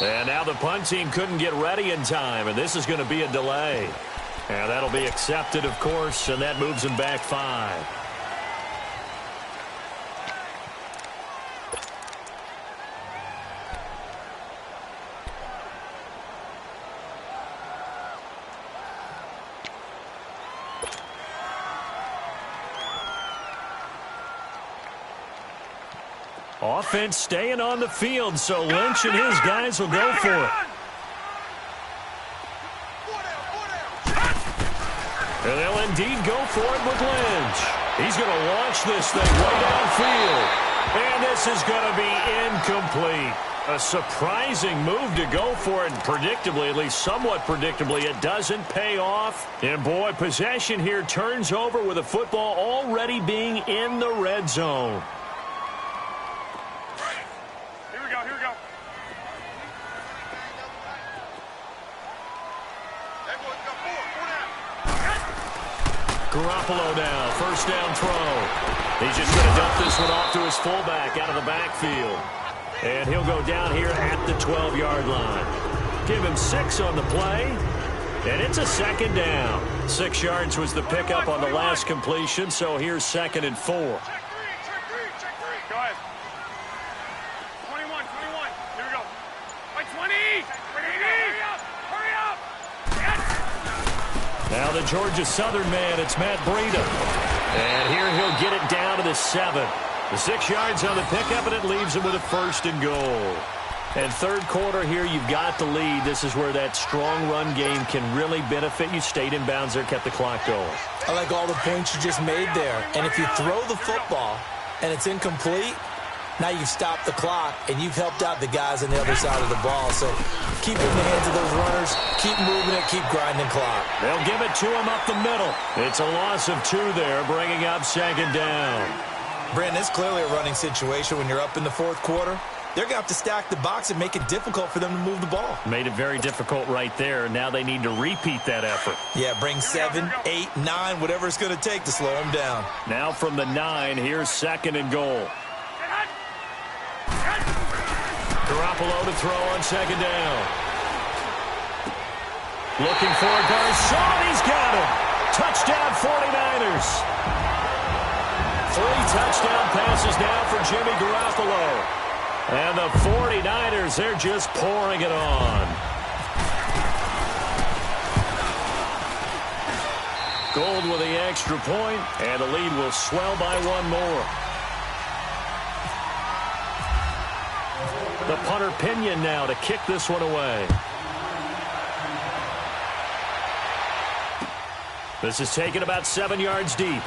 And now the punt team couldn't get ready in time, and this is going to be a delay. And that'll be accepted, of course, and that moves them back 5. Offense staying on the field, so Lynch and his guys will go for it. And they'll indeed go for it with Lynch. He's going to launch this thing way downfield. And this is going to be incomplete. A surprising move to go for it, and predictably, at least somewhat predictably, it doesn't pay off. And boy, possession here turns over with the football already being in the red zone. Garoppolo now, first down throw. He's just going to dump this one off to his fullback out of the backfield. And he'll go down here at the 12-yard line. Give him 6 on the play. And it's a second down. 6 yards was the pickup on the last completion, so here's 2nd and 4. Check 3. Go ahead. 21. Here we go. By 20. Hurry up. Now the Georgia Southern man, it's Matt Breida. And here he'll get it down to the 7. The 6 yards on the pickup, and it leaves him with a 1st and goal. And third quarter here, you've got the lead. This is where that strong run game can really benefit you. Stayed in bounds there, kept the clock going. I like all the points you just made there. And if you throw the football and it's incomplete, now you've stopped the clock, and you've helped out the guys on the other side of the ball. So keep it in the hands of those runners, keep moving it, keep grinding clock. They'll give it to him up the middle. It's a loss of 2 there, bringing up 2nd down. Brandon, it's clearly a running situation when you're up in the 4th quarter. They're going to have to stack the box and make it difficult for them to move the ball. Made it very difficult right there. Now they need to repeat that effort. Yeah, bring 7, 8, 9, whatever it's going to take to slow them down. Now from the 9, here's 2nd and goal. Garoppolo to throw on 2nd down. Looking for Garcon. He's got him. Touchdown 49ers. 3 touchdown passes now for Jimmy Garoppolo. And the 49ers, they're just pouring it on. Gold with the extra point, and the lead will swell by 1 more. The punter Pinion now to kick this one away. This is taken about 7 yards deep.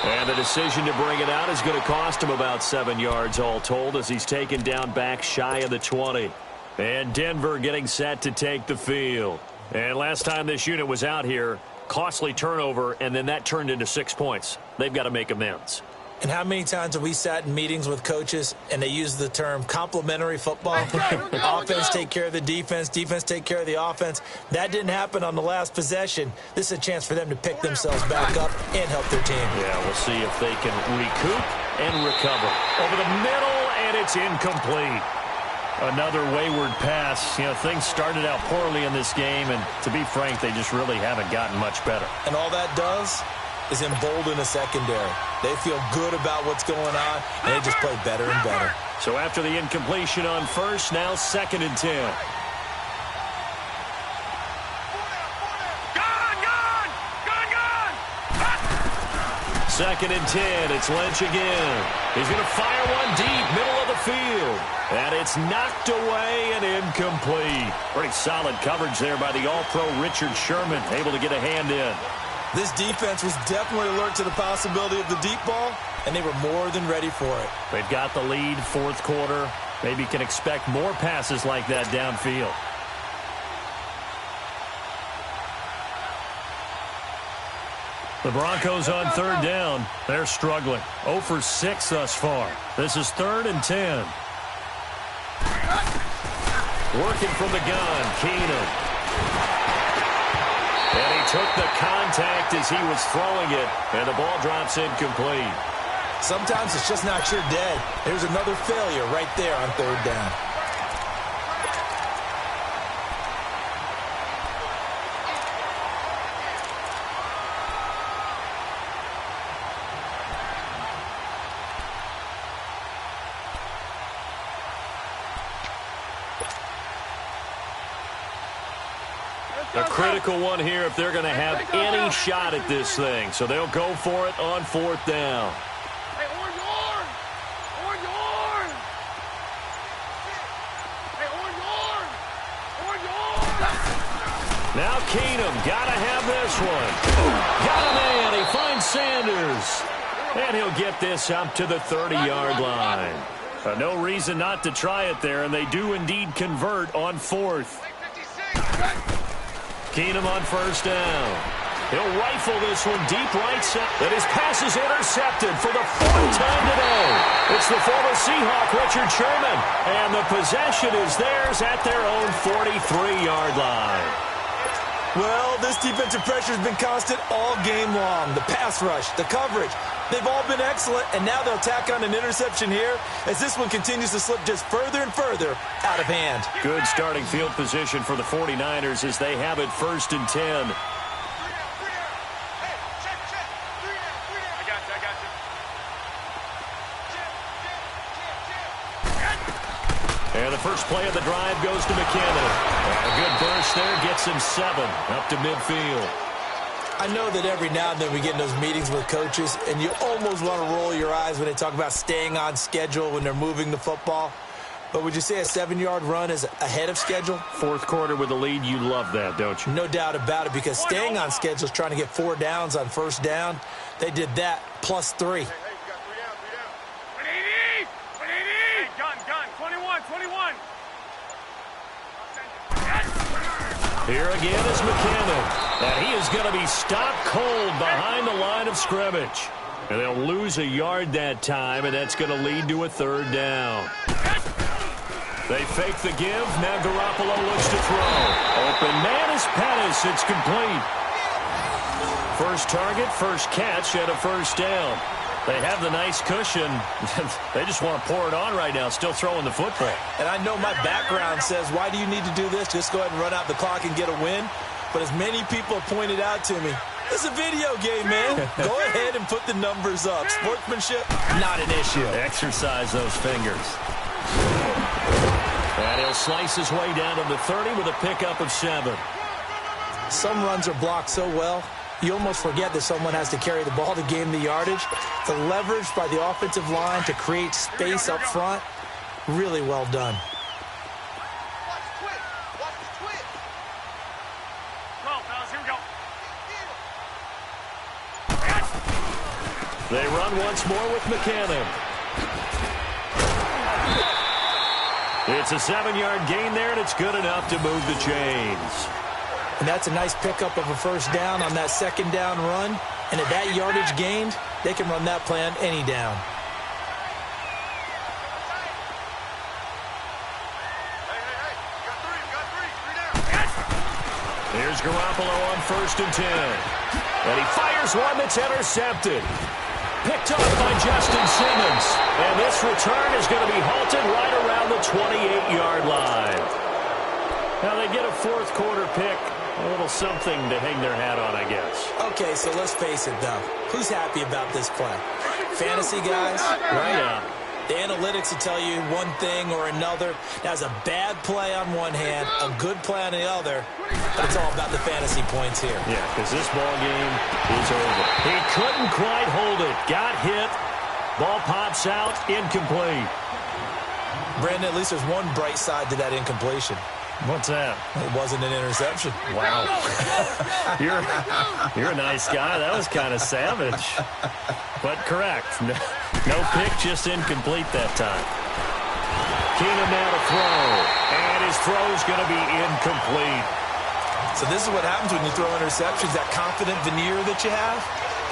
And the decision to bring it out is going to cost him about 7 yards all told, as he's taken down back shy of the 20. And Denver getting set to take the field. And last time this unit was out here, costly turnover, and then that turned into 6 points. They've got to make amends. And how many times have we sat in meetings with coaches and they use the term complementary football? Offense take care of the defense, defense take care of the offense. That didn't happen on the last possession. This is a chance for them to pick themselves back up and help their team. Yeah, we'll see if they can recoup and recover. Over the middle, and it's incomplete. Another wayward pass. You know, things started out poorly in this game, and to be frank, they just really haven't gotten much better. And all that does is embolden a secondary. They feel good about what's going on, and they just play better and better. So after the incompletion on 1st, now 2nd and 10. Gone! 2nd and 10. It's Lynch again. He's going to fire one deep, middle of the field. And it's knocked away and incomplete. Pretty solid coverage there by the All-Pro Richard Sherman, able to get a hand in. This defense was definitely alert to the possibility of the deep ball, and they were more than ready for it. They've got the lead, 4th quarter. Maybe can expect more passes like that downfield. The Broncos on 3rd down. They're struggling. 0 for 6 thus far. This is 3rd and 10. Working from the gun, Keenan. And he took the contact as he was throwing it, and the ball drops incomplete. Sometimes it's just not your day. There's another failure right there on third down. A critical one here if they're going to have any shot at this thing. So they'll go for it on fourth down. Hey, orange, orange! Orange, orange! Hey, orange, orange! Orange, orange! Now Keenum, got to have this one. Got a man, he finds Sanders. And he'll get this up to the 30-yard line. No reason not to try it there, and they do indeed convert on fourth. Keenum on first down. He'll rifle this one deep right side. And his pass is intercepted for the fourth time today. It's the former Seahawk, Richard Sherman. And the possession is theirs at their own 43-yard line. Well, this defensive pressure has been constant all game long. The pass rush, the coverage, they've all been excellent, and now they'll tack on an interception here as this one continues to slip just further and further out of hand. Good starting field position for the 49ers as they have it 1st and 10. And the first play of the drive goes to McKinnon. And a good burst there gets him 7 up to midfield. I know that every now and then we get in those meetings with coaches, and you almost want to roll your eyes when they talk about staying on schedule when they're moving the football. But would you say a 7-yard run is ahead of schedule? Fourth quarter with a lead, you love that, don't you? No doubt about it, because staying on schedule is trying to get 4 downs on first down. They did that plus 3. Here again is McKinnon, and he is going to be stopped cold behind the line of scrimmage. And they'll lose a yard that time, and that's going to lead to a 3rd down. They fake the give. Now Garoppolo looks to throw. Open man is Pettis. It's complete. First target, first catch, and a first down. They have the nice cushion. They just want to pour it on right now, still throwing the football. And I know my background says, why do you need to do this? Just go ahead and run out the clock and get a win. But as many people have pointed out to me, it's a video game, man. Go ahead and put the numbers up. Sportsmanship, not an issue. Exercise those fingers. And he'll slice his way down to the 30 with a pickup of 7. Some runs are blocked so well, you almost forget that someone has to carry the ball to gain the yardage. The leverage by the offensive line to create space up front, really well done. They run once more with McKinnon. It's a 7-yard gain there, and it's good enough to move the chains. And that's a nice pickup of a first down on that 2nd down run. And at that yardage gained, they can run that play on any down. Here's Garoppolo on 1st and 10. And he fires one that's intercepted. Picked up by Justin Simmons. And this return is going to be halted right around the 28-yard line. Now they get a 4th quarter pick. A little something to hang their hat on, I guess. Okay, so let's face it, though. Who's happy about this play? Fantasy guys, right? Yeah. The analytics will tell you one thing or another. That's a bad play on one hand, a good play on the other. But it's all about the fantasy points here. Yeah, because this ball game is over. He couldn't quite hold it. Got hit. Ball pops out. Incomplete. Brandon, at least there's one bright side to that incompletion. What's that? It wasn't an interception. Wow. You're a nice guy. That was kind of savage. But correct. No pick, just incomplete that time. Keenum now to throw. And his throw's going to be incomplete. So this is what happens when you throw interceptions. That confident veneer that you have,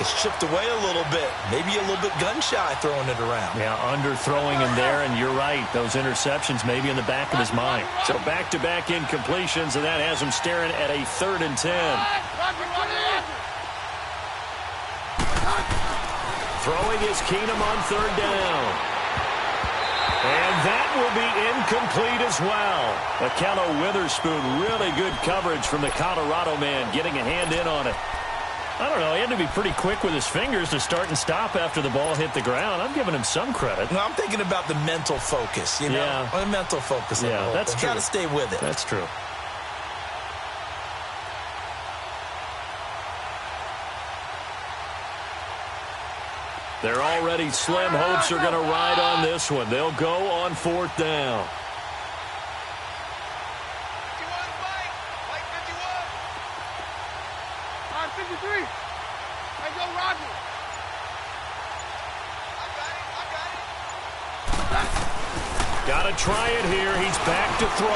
it's chipped away a little bit. Maybe a little bit gun-shy throwing it around. Yeah, under-throwing in there, and you're right. Those interceptions may be in the back of his mind. So back-to-back incompletions, and that has him staring at a 3rd and 10. Throwing is Keenum on third down. And that will be incomplete as well. Akello Witherspoon, really good coverage from the Colorado man, getting a hand in on it. I don't know, he had to be pretty quick with his fingers to start and stop after the ball hit the ground. I'm giving him some credit. No, I'm thinking about the mental focus, you know? Yeah. The mental focus. Yeah, that's true. Got to stay with it. That's true. They're already slim hopes are going to ride on this one. They'll go on fourth down. 53. Hey, go, Roger. Got to try it here. He's back to throw.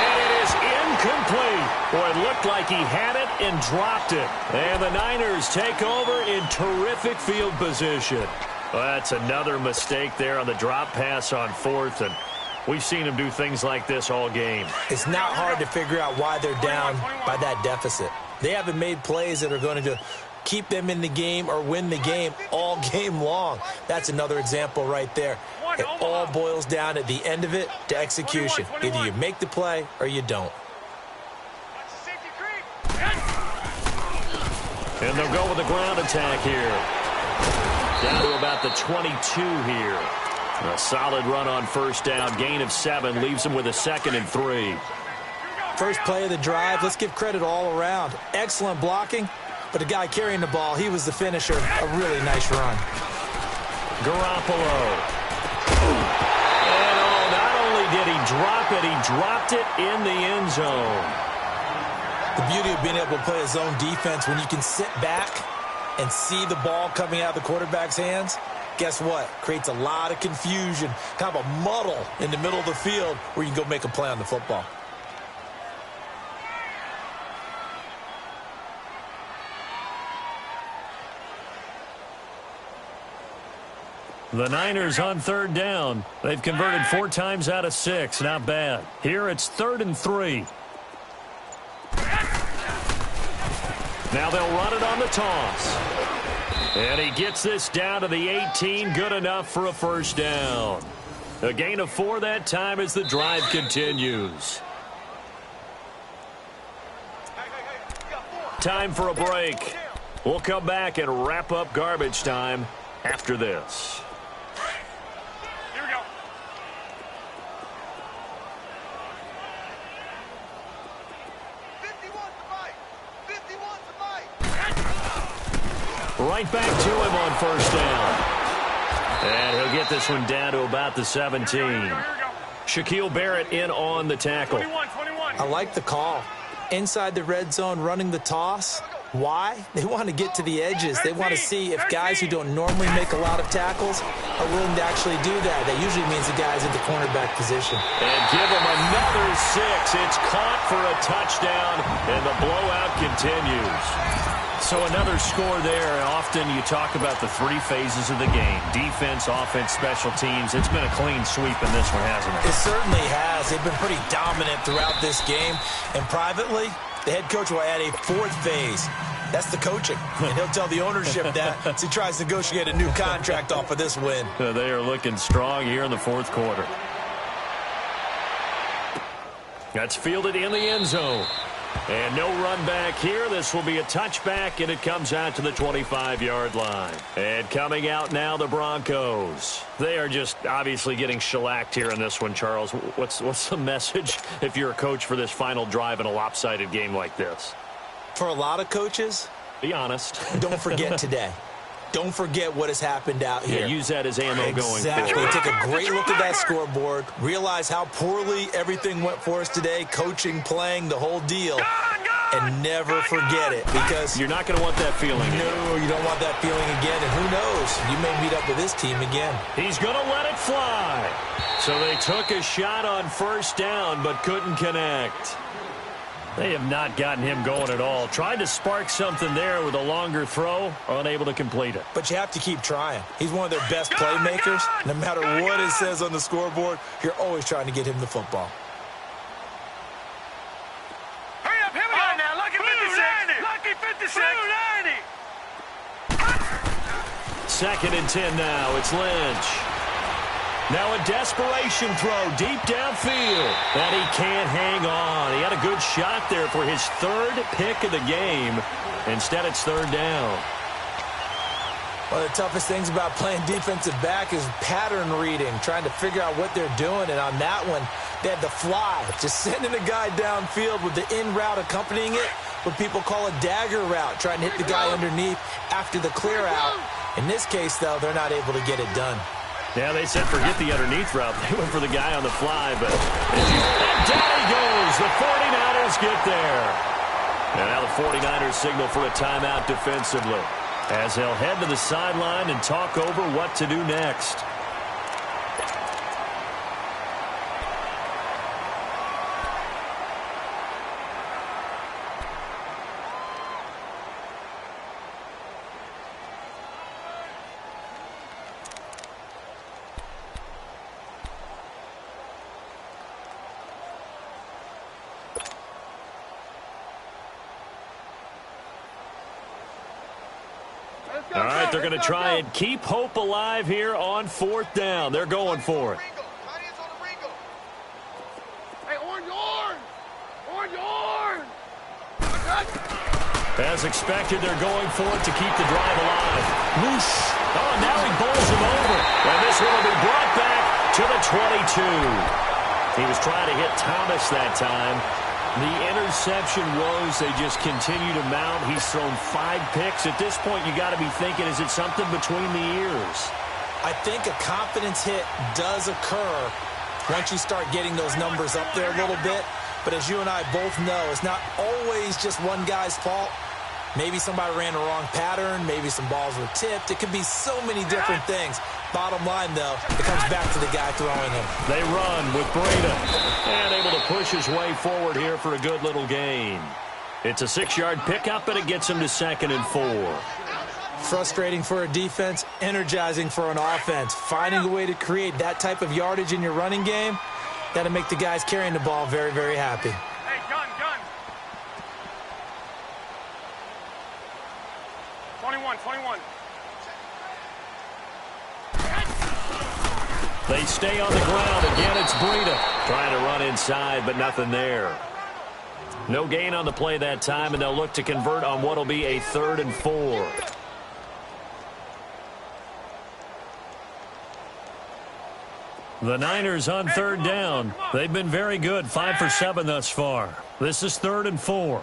And it is incomplete. Boy, it looked like he had it and dropped it. And the Niners take over in terrific field position. Well, that's another mistake there on the drop pass on fourth, and we've seen him do things like this all game. It's not hard to figure out why they're down by that deficit. They haven't made plays that are going to keep them in the game or win the game all game long. That's another example right there. It all boils down at the end of it to execution. Either you make the play or you don't. And they'll go with the ground attack here. Down to about the 22 here. A solid run on first down. Gain of 7 leaves them with a 2nd and 3. First play of the drive, let's give credit all around. Excellent blocking, but the guy carrying the ball, he was the finisher. A really nice run. Garoppolo. And not only did he drop it, he dropped it in the end zone. The beauty of being able to play a zone defense when you can sit back and see the ball coming out of the quarterback's hands, guess what? Creates a lot of confusion, kind of a muddle in the middle of the field where you can go make a play on the football. The Niners on third down. They've converted 4 times out of 6. Not bad. Here it's 3rd and 3. Now they'll run it on the toss. And he gets this down to the 18. Good enough for a first down. A gain of 4 that time as the drive continues. Time for a break. We'll come back and wrap up garbage time after this. Right back to him on first down. And he'll get this one down to about the 17. Shaquille Barrett in on the tackle. 21. I like the call. Inside the red zone, running the toss. Why? They want to get to the edges. They want to see if guys who don't normally make a lot of tackles are willing to actually do that. That usually means the guy's at the cornerback position. And give him another 6. It's caught for a touchdown, and the blowout continues. So another score there. Often you talk about the 3 phases of the game. Defense, offense, special teams. It's been a clean sweep in this one, hasn't it? It certainly has. They've been pretty dominant throughout this game. And privately, the head coach will add a 4th phase. That's the coaching. And he'll tell the ownership that as he tries to negotiate a new contract off of this win. They are looking strong here in the 4th quarter. That's fielded in the end zone. And no run back here. This will be a touchback, and it comes out to the 25-yard line. And coming out now, the Broncos. They are just obviously getting shellacked here in this one, Charles. What's the message if you're a coach for this final drive in a lopsided game like this? For a lot of coaches, be honest. Don't forget today. Don't forget what has happened out here. Yeah, use that as ammo going forward. Exactly. Take a great look at that scoreboard. Realize how poorly everything went for us today. Coaching, playing, the whole deal. And never forget it, because you're not going to want that feeling. No, you don't want that feeling again. And who knows? You may meet up with this team again. He's going to let it fly. So they took a shot on first down, but couldn't connect. They have not gotten him going at all. Tried to spark something there with a longer throw, unable to complete it. But you have to keep trying. He's one of their best playmakers. No matter what it says on the scoreboard, you're always trying to get him the football. Hurry up, here we go. Now, lucky 56. Lucky 56. 2nd and 10 now. It's Lynch. Now a desperation throw deep downfield. And he can't hang on. He had a good shot there for his 3rd pick of the game. Instead, it's 3rd down. One of the toughest things about playing defensive back is pattern reading, trying to figure out what they're doing. And on that one, they had the fly, just sending a guy downfield with the in route accompanying it, what people call a dagger route, trying to hit the guy underneath after the clear out. In this case, though, they're not able to get it done. Yeah, they said forget the underneath route. They went for the guy on the fly, but down he goes. The 49ers get there. And now the 49ers signal for a timeout defensively, as they'll head to the sideline and talk over what to do next. All right, they're going to try and keep hope alive here on 4th down. They're going for it. Hey, orange! As expected, they're going for it to keep the drive alive. Whoosh. Oh, now he bowls him over. And this one will be brought back to the 22. He was trying to hit Thomas that time. The interception woes, they just continue to mount. He's thrown 5 picks. At this point, you got to be thinking, is it something between the ears? I think a confidence hit does occur once you start getting those numbers up there a little bit. But as you and I both know, it's not always just one guy's fault. Maybe somebody ran the wrong pattern. Maybe some balls were tipped. It could be so many different things. Bottom line, though, it comes back to the guy throwing him. They run with Breda. And able to push his way forward here for a good little gain. It's a 6-yard pickup, and it gets him to 2nd and 4. Frustrating for a defense, energizing for an offense. Finding a way to create that type of yardage in your running game, that'll make the guys carrying the ball very, very happy. Hey, gun! 21. They stay on the ground. Again, it's Breda trying to run inside, but nothing there. No gain on the play that time, and they'll look to convert on what will be a 3rd and 4. The Niners on 3rd down. They've been very good, 5 for 7 thus far. This is 3rd and 4.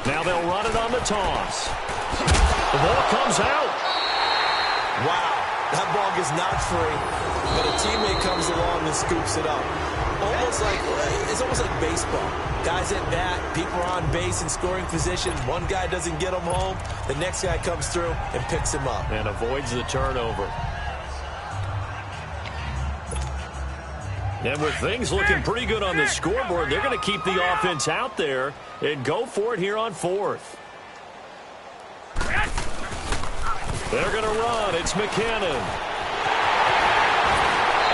Now they'll run it on the toss. The ball comes out. Wow, that ball gets knocked free, but a teammate comes along and scoops it up. It's almost like baseball. Guys at bat, people are on base in scoring position. One guy doesn't get him home. The next guy comes through and picks him up. And avoids the turnover. And with things looking pretty good on the scoreboard, they're going to keep the offense out there and go for it here on 4th. They're going to run. It's McKinnon.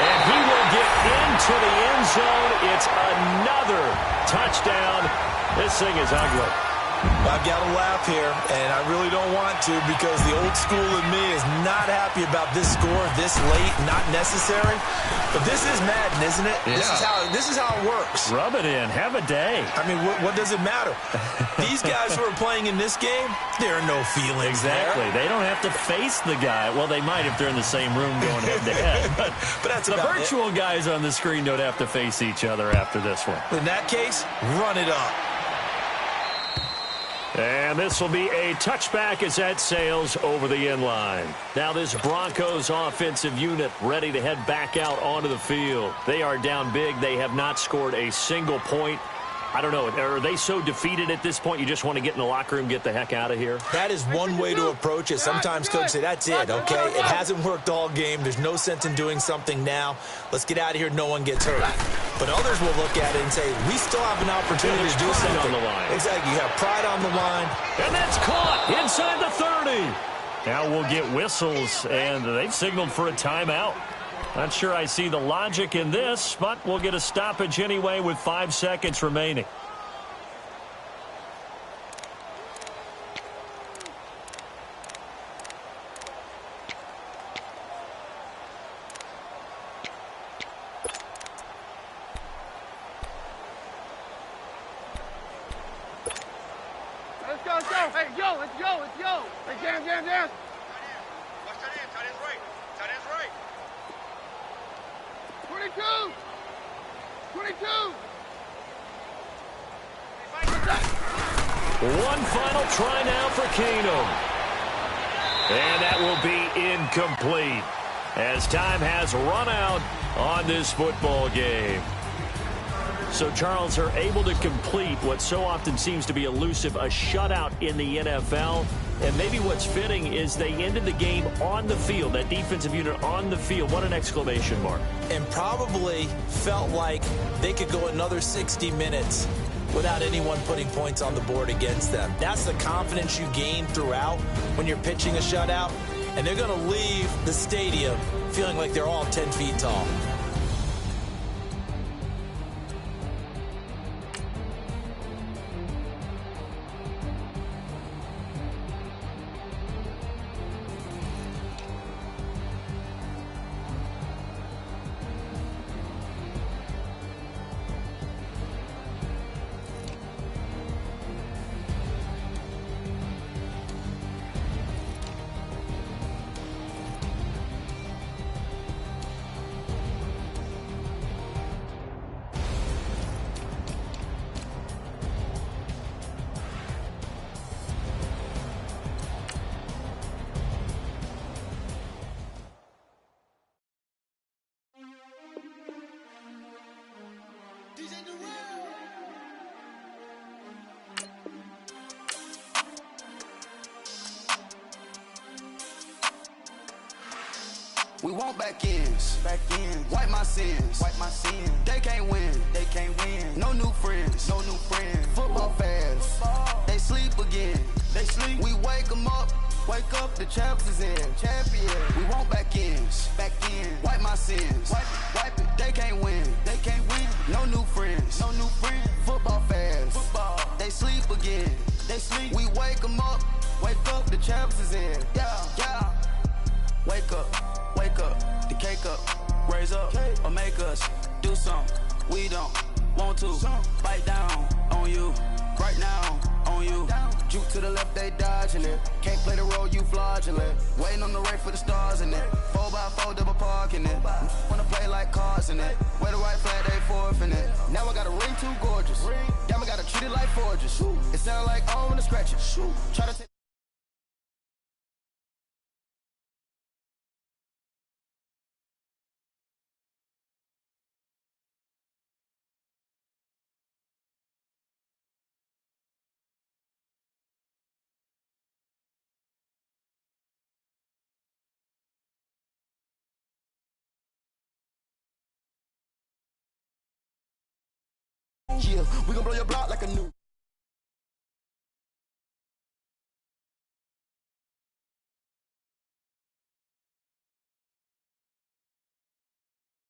And he will get into the end zone. It's another touchdown. This thing is ugly. I've got to laugh here, and I really don't want to because the old school in me is not happy about this score this late, not necessary. But this is Madden, isn't it? Yeah. This is how it works. Rub it in. Have a day. I mean, what does it matter? These guys who are playing in this game, there are no feelings exactly. there. They don't have to face the guy. Well, they might if they're in the same room going head-to-head. But that's the virtual guys on the screen don't have to face each other after this one. In that case, run it up. And this will be a touchback as that sails over the end line. Now this Broncos offensive unit ready to head back out onto the field. They are down big. They have not scored a single point. I don't know. Are they so defeated at this point you just want to get in the locker room, get the heck out of here? That is one way to approach it. Sometimes coaches say, that's it, okay? It hasn't worked all game. There's no sense in doing something now. Let's get out of here. No one gets hurt. But others will look at it and say, we still have an opportunity to do something. On the line. Exactly. You have pride on the line. And that's caught inside the 30. Now we'll get whistles, and they've signaled for a timeout. Not sure I see the logic in this, but we'll get a stoppage anyway with 5 seconds remaining. go, let's go, let's go. Hey, jam. Watch tight end. Tight end's right. Tight end's right. 22. One final try now for Keenum. And that will be incomplete as time has run out on this football game. So, Charles, are able to complete what so often seems to be elusive, a shutout in the NFL. And maybe what's fitting is they ended the game on the field, that defensive unit on the field. What an exclamation mark. And probably felt like they could go another 60 minutes without anyone putting points on the board against them. That's the confidence you gain throughout when you're pitching a shutout. And they're going to leave the stadium feeling like they're all 10 feet tall. We want back ends. Wipe my sins. They can't win. No new friends. Football fans. They sleep again. We wake them up. The champs is in. We want back ends. Wipe my sins. Wipe it. They can't win. No new friends. Football fans. They sleep again. We wake them up. The champs is in. Yeah. Wake up, the cake up, raise up, or make us do something we don't want to. Bite down on you, right now on you. Juke to the left, they dodging it. Can't play the role, you fraudulent. Waiting on the right for the stars in it. 4x4 double parking it. Wanna play like cars in it. Wear the right flag, they forfeit it. Now I got a ring too gorgeous. Damn, I gotta treat it like forges. It sound like I wanna scratch it. Try to take we gon' blow your block like a new